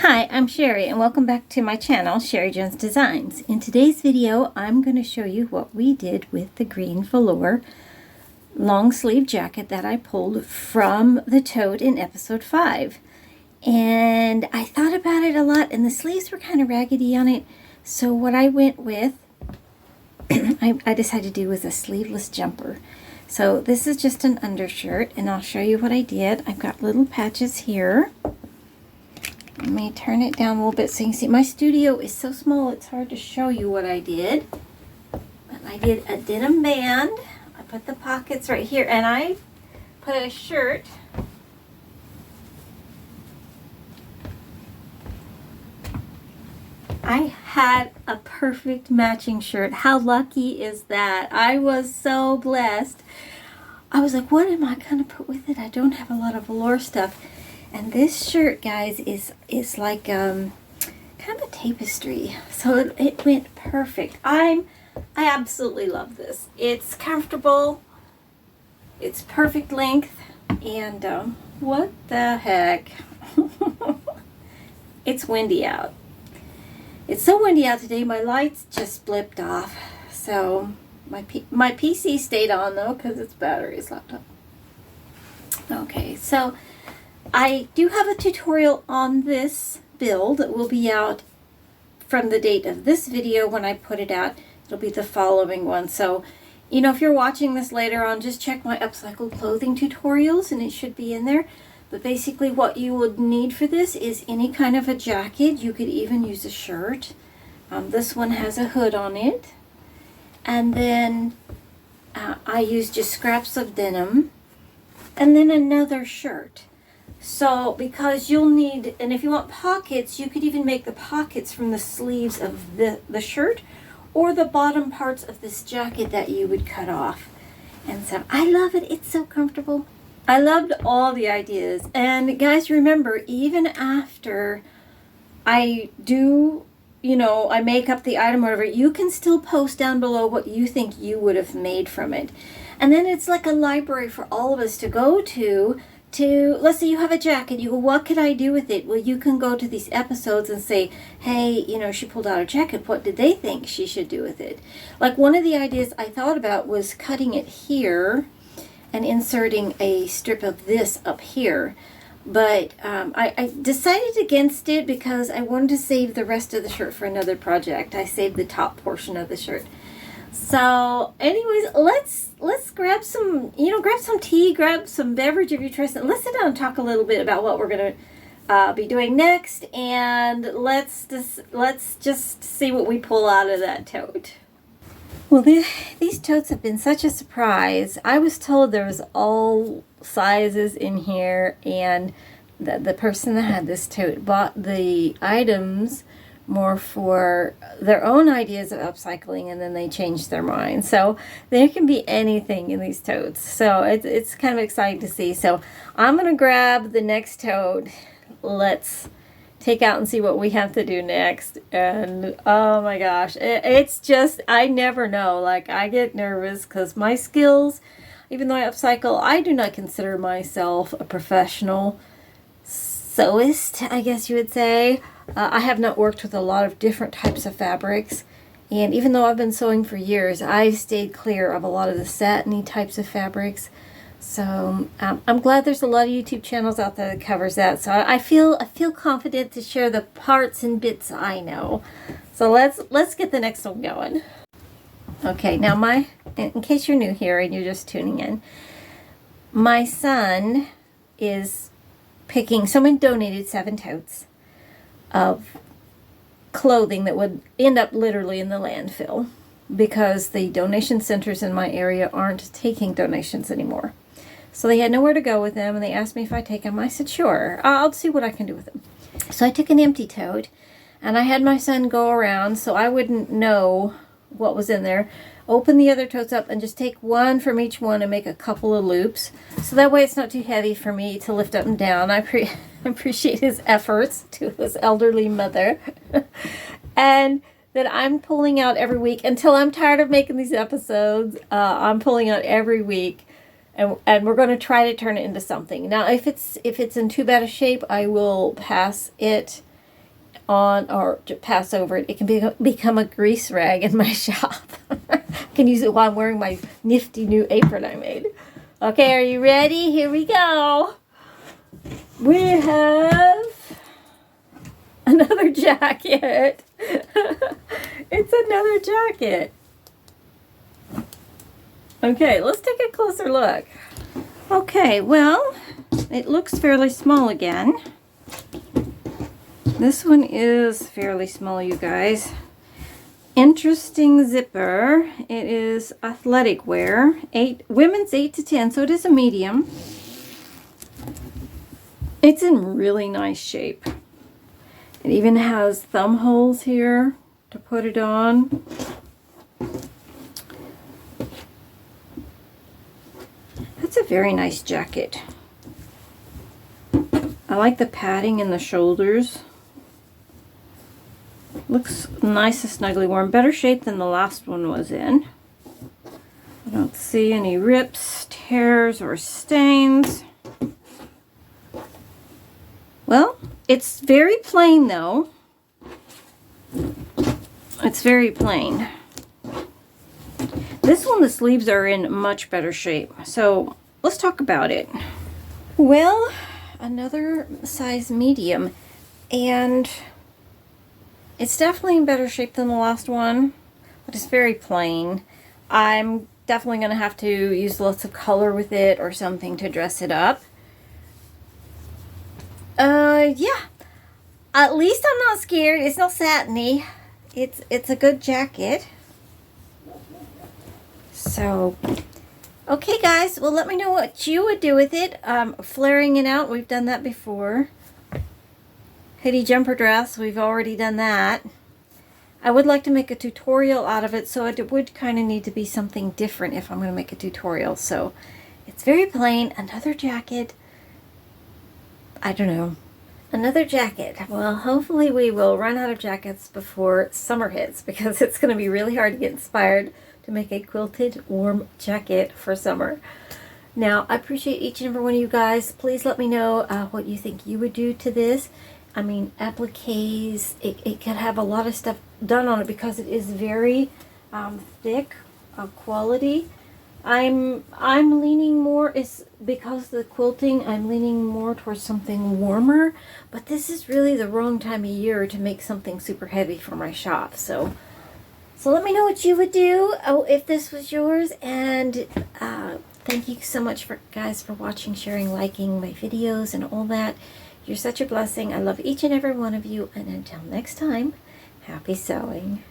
Hi, I'm Sherry and welcome back to my channel, Sherry Jones Designs. In today's video, I'm going to show you what we did with the green velour long sleeve jacket that I pulled from the tote in episode 5. And I thought about it a lot and the sleeves were kind of raggedy on it. So what I went with, I decided to do was a sleeveless jumper. So this is just an undershirt and I'll show you what I did. I've got little patches here. Let me turn it down a little bit so you can see. My studio is so small it's hard to show you what I did. But I did a denim band. I put the pockets right here and I put a shirt. I had a perfect matching shirt. How lucky is that? I was so blessed. I was like, what am I going to put with it? I don't have a lot of velour stuff. And this shirt, guys, is like kind of a tapestry. So it went perfect. I absolutely love this. It's comfortable. It's perfect length. And what the heck? It's windy out. It's so windy out today. My lights just blipped off. So my PC stayed on though because its battery is locked up. Okay, so I do have a tutorial on this build that will be out from the date of this video. When I put it out, it'll be the following one. So, you know, if you're watching this later on, just check my upcycle clothing tutorials and it should be in there. But basically what you would need for this is any kind of a jacket. You could even use a shirt. This one has a hood on it. And then I used just scraps of denim. And then another shirt. So, because you'll need, and if you want pockets, you could even make the pockets from the sleeves of the shirt or the bottom parts of this jacket that you would cut off. And so, I love it. It's so comfortable. I loved all the ideas. And guys, remember, even after I do, you know, I make up the item or whatever, you can still post down below what you think you would have made from it. And then it's like a library for all of us to go to, let's say you have a jacket, you go, what could I do with it? Well, you can go to these episodes and say, hey, you know, she pulled out a jacket. What did they think she should do with it? Like one of the ideas I thought about was cutting it here and inserting a strip of this up here. But I decided against it because I wanted to save the rest of the shirt for another project. I saved the top portion of the shirt. So anyways, let's grab some, you know, grab some tea, grab some beverage of your choice, and let's sit down and talk a little bit about what we're going to be doing next, and let's just see what we pull out of that tote. Well, these totes have been such a surprise. I was told there was all sizes in here, and the person that had this tote bought the items more for their own ideas of upcycling, and then they changed their mind. So there can be anything in these totes. So it's kind of exciting to see. So I'm going to grab the next tote. Let's take out and see what we have to do next. And oh my gosh, it's just, I never know. Like, I get nervous because my skills, even though I upcycle, I do not consider myself a professional sewist, I guess you would say. I have not worked with a lot of different types of fabrics, and even though I've been sewing for years, I've stayed clear of a lot of the satiny types of fabrics. So I'm glad there's a lot of YouTube channels out there that covers that. So I feel confident to share the parts and bits I know. So let's get the next one going. Okay, now in case you're new here and you're just tuning in, my son is picking. Someone donated 7 totes of clothing that would end up literally in the landfill because the donation centers in my area aren't taking donations anymore. So they had nowhere to go with them, and they asked me if I'd take them. I said, sure, I'll see what I can do with them. So I took an empty tote, and I had my son go around so I wouldn't know what was in there, open the other totes up, and just take one from each one and make a couple of loops. So that way it's not too heavy for me to lift up and down. I appreciate his efforts to his elderly mother. And that I'm pulling out every week until I'm tired of making these episodes. I'm pulling out every week. And we're going to try to turn it into something. Now, if it's in too bad a shape, I will pass it on or to pass over it. It can become a grease rag in my shop. I can use it while I'm wearing my nifty new apron I made. Okay, are you ready? Here we go. We have another jacket. It's another jacket. Okay, let's take a closer look. Okay, well, it looks fairly small again. This one is fairly small, you guys. Interesting zipper. It is athletic wear. Women's 8 to 10, so it is a medium. It's in really nice shape. It even has thumb holes here to put it on. That's a very nice jacket. I like the padding in the shoulders. Looks nice and snugly warm. Better shape than the last one was in. I don't see any rips, tears, or stains. Well, it's very plain though. It's very plain. This one, the sleeves are in much better shape. So let's talk about it. Well, another size medium, and it's definitely in better shape than the last one, but it's very plain. I'm definitely going to have to use lots of color with it or something to dress it up. Yeah. At least I'm not scared. It's not satiny. It's a good jacket. So, okay guys, well let me know what you would do with it. Flaring it out, we've done that before. Hoodie jumper dress, we've already done that. I would like to make a tutorial out of it, so it would kind of need to be something different if I'm going to make a tutorial. So, it's very plain. Another jacket. I don't know. Another jacket. Well, hopefully we will run out of jackets before summer hits, because it's going to be really hard to get inspired to make a quilted warm jacket for summer. Now, I appreciate each and every one of you guys. Please let me know what you think you would do to this. I mean, appliques, it can have a lot of stuff done on it because it is very thick quality. I'm leaning more, is because of the quilting, I'm leaning more towards something warmer, but this is really the wrong time of year to make something super heavy for my shop. So let me know what you would do if this was yours, and thank you so much guys for watching, sharing, liking my videos and all that. You're such a blessing. I love each and every one of you, and until next time, happy sewing.